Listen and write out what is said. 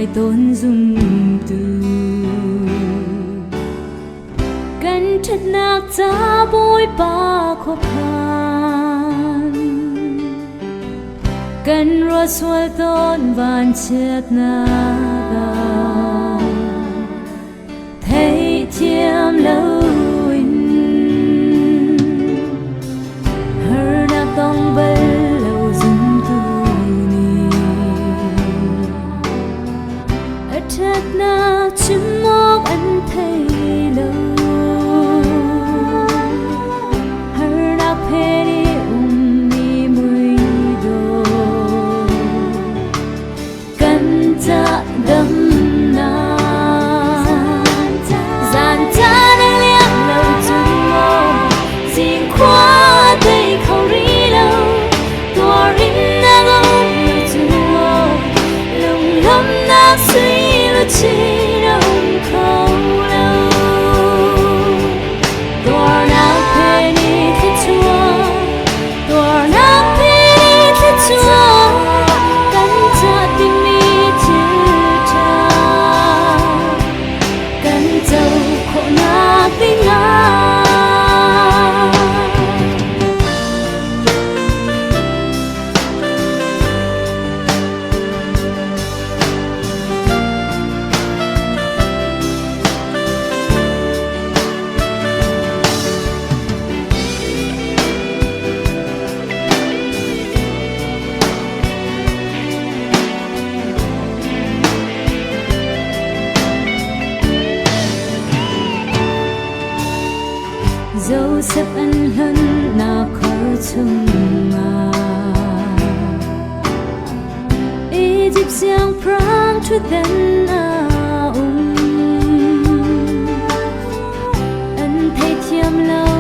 lại tôn dung từกันชัดนักจะบุยปาขบพานกันรัวสวยต้นบานเชิดนาบาเทียมเลวินเฮอนักต้องเบลเลวซุมตูนีอัดชัดนักชิมมอกอันเทเลdẫu xếp anh hân nào khó chung mà Egyptian prang cho tên anh thấy thiêm lâu